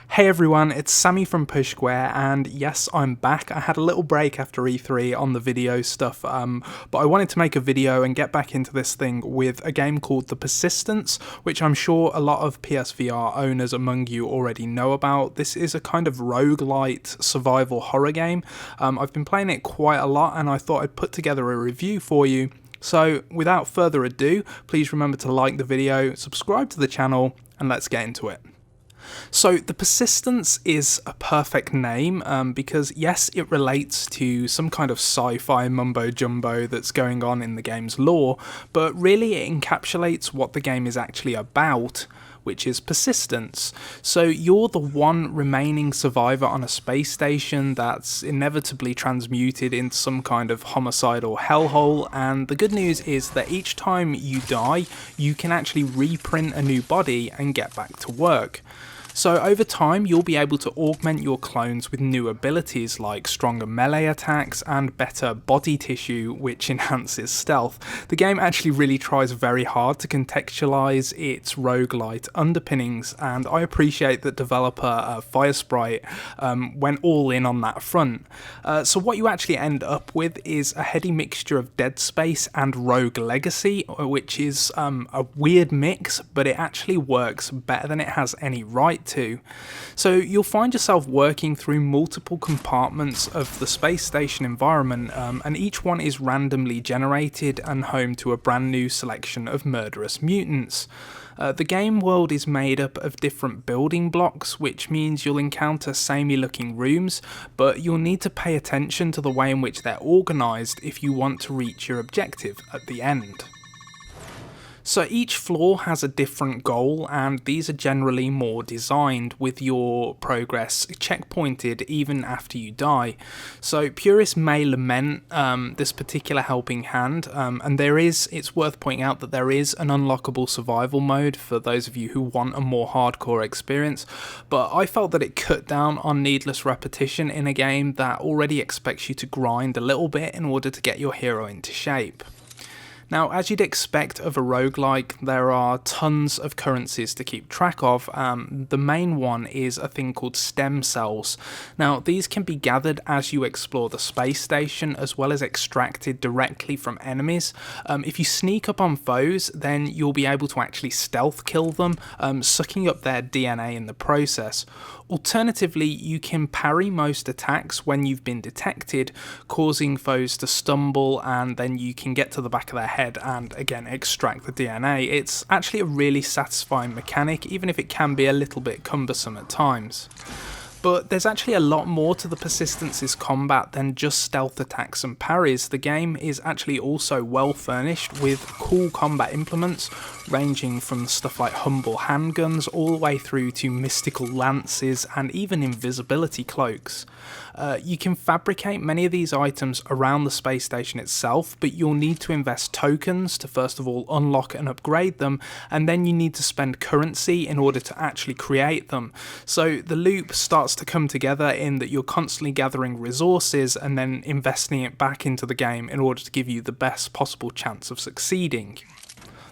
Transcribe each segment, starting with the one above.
Hey everyone, it's Sammy from Push Square, and yes, I'm back. I had a little break after E3 on the video stuff, but I wanted to make a video and get back into this thing with a game called The Persistence, which I'm sure a lot of PSVR owners among you already know about. This is a kind of roguelite survival horror game. I've been playing it quite a lot, and I thought I'd put together a review for you. So without further ado, please remember to like the video, subscribe to the channel, and let's get into it. So The Persistence is a perfect name because yes, it relates to some kind of sci-fi mumbo jumbo that's going on in the game's lore, but really it encapsulates what the game is actually about, which is persistence. So you're the one remaining survivor on a space station that's inevitably transmuted into some kind of homicidal hellhole, and the good news is that each time you die, you can actually reprint a new body and get back to work. So over time, you'll be able to augment your clones with new abilities like stronger melee attacks and better body tissue, which enhances stealth. The game actually really tries very hard to contextualize its roguelite underpinnings, and I appreciate that developer Firesprite went all in on that front. So what you actually end up with is a heady mixture of Dead Space and Rogue Legacy, which is a weird mix, but it actually works better than it has any right to. So you'll find yourself working through multiple compartments of the space station environment, and each one is randomly generated and home to a brand new selection of murderous mutants. The game world is made up of different building blocks, which means you'll encounter samey looking rooms, but you'll need to pay attention to the way in which they're organised if you want to reach your objective at the end. So each floor has a different goal, and these are generally more designed, with your progress checkpointed even after you die. So purists may lament this particular helping hand, and it's worth pointing out that there is an unlockable survival mode for those of you who want a more hardcore experience, but I felt that it cut down on needless repetition in a game that already expects you to grind a little bit in order to get your hero into shape. Now, as you'd expect of a roguelike, there are tons of currencies to keep track of. The main one is a thing called stem cells. Now, these can be gathered as you explore the space station, as well as extracted directly from enemies. If you sneak up on foes, then you'll be able to actually stealth kill them, sucking up their DNA in the process. Alternatively, you can parry most attacks when you've been detected, causing foes to stumble, and then you can get to the back of their head and again extract the DNA. It's actually a really satisfying mechanic, even if it can be a little bit cumbersome at times. But there's actually a lot more to the Persistence's combat than just stealth attacks and parries. The game is actually also well furnished with cool combat implements, ranging from stuff like humble handguns all the way through to mystical lances and even invisibility cloaks. You can fabricate many of these items around the space station itself, but you'll need to invest tokens to first of all unlock and upgrade them, and then you need to spend currency in order to actually create them. So the loop starts to come together in that you're constantly gathering resources and then investing it back into the game in order to give you the best possible chance of succeeding.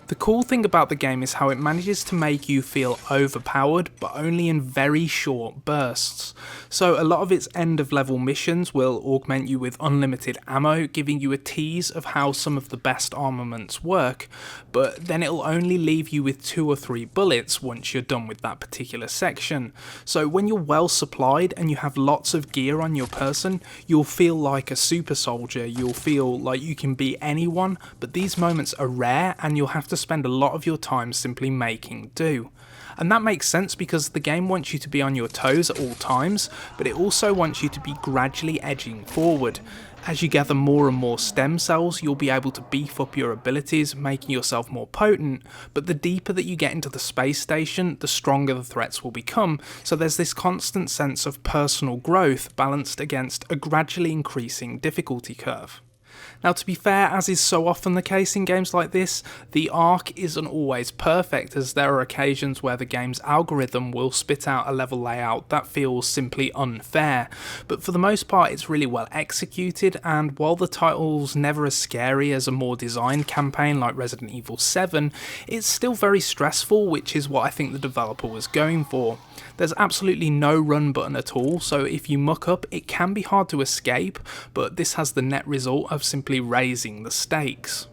The cool thing about the game is how it manages to make you feel overpowered, but only in very short bursts. So a lot of its end of level missions will augment you with unlimited ammo, giving you a tease of how some of the best armaments work, but then it'll only leave you with 2 or 3 bullets once you're done with that particular section. So when you're well supplied and you have lots of gear on your person, you'll feel like a super soldier, you'll feel like you can beat anyone, but these moments are rare and you'll have to spend a lot of your time simply making do. And that makes sense because the game wants you to be on your toes at all times, but it also wants you to be gradually edging forward. As you gather more and more stem cells, you'll be able to beef up your abilities, making yourself more potent, but the deeper that you get into the space station, the stronger the threats will become, so there's this constant sense of personal growth balanced against a gradually increasing difficulty curve. Now, to be fair, as is so often the case in games like this, the arc isn't always perfect, as there are occasions where the game's algorithm will spit out a level layout that feels simply unfair, but for the most part it's really well executed, and while the title's never as scary as a more designed campaign like Resident Evil 7, it's still very stressful, which is what I think the developer was going for. There's absolutely no run button at all, so if you muck up it can be hard to escape, but this has the net result of simply raising the stakes.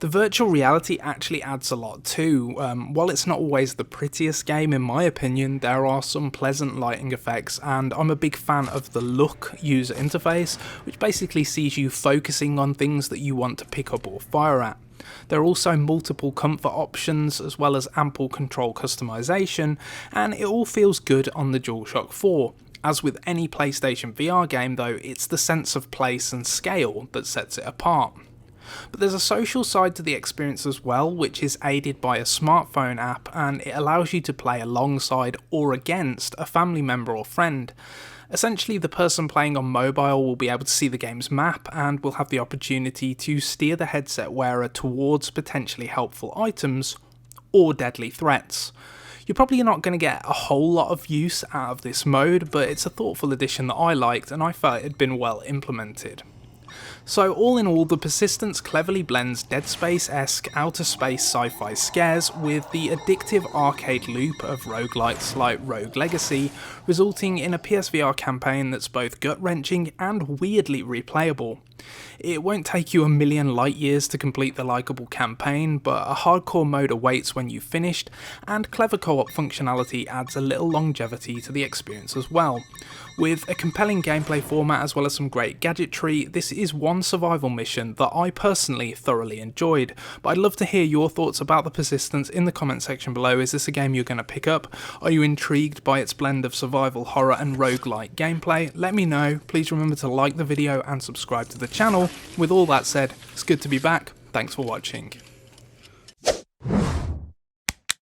The virtual reality actually adds a lot too. While it's not always the prettiest game in my opinion, there are some pleasant lighting effects, and I'm a big fan of the look user interface, which basically sees you focusing on things that you want to pick up or fire at. There are also multiple comfort options as well as ample control customization, and it all feels good on the Dualshock 4. As with any PlayStation VR game though, it's the sense of place and scale that sets it apart. But there's a social side to the experience as well, which is aided by a smartphone app, and it allows you to play alongside or against a family member or friend. Essentially, the person playing on mobile will be able to see the game's map and will have the opportunity to steer the headset wearer towards potentially helpful items or deadly threats. You're probably not going to get a whole lot of use out of this mode, but it's a thoughtful addition that I liked and I felt it had been well implemented. So all in all, the Persistence cleverly blends Dead Space-esque outer space sci-fi scares with the addictive arcade loop of roguelikes like Rogue Legacy, resulting in a PSVR campaign that's both gut-wrenching and weirdly replayable. It won't take you a million light years to complete the likeable campaign, but a hardcore mode awaits when you've finished, and clever co-op functionality adds a little longevity to the experience as well. With a compelling gameplay format as well as some great gadgetry, this is one survival mission that I personally thoroughly enjoyed, but I'd love to hear your thoughts about the Persistence in the comment section below. Is this a game you're going to pick up? Are you intrigued by its blend of survival, horror and roguelike gameplay? Let me know. Please remember to like the video and subscribe to the channel. With all that said, it's good to be back. Thanks for watching.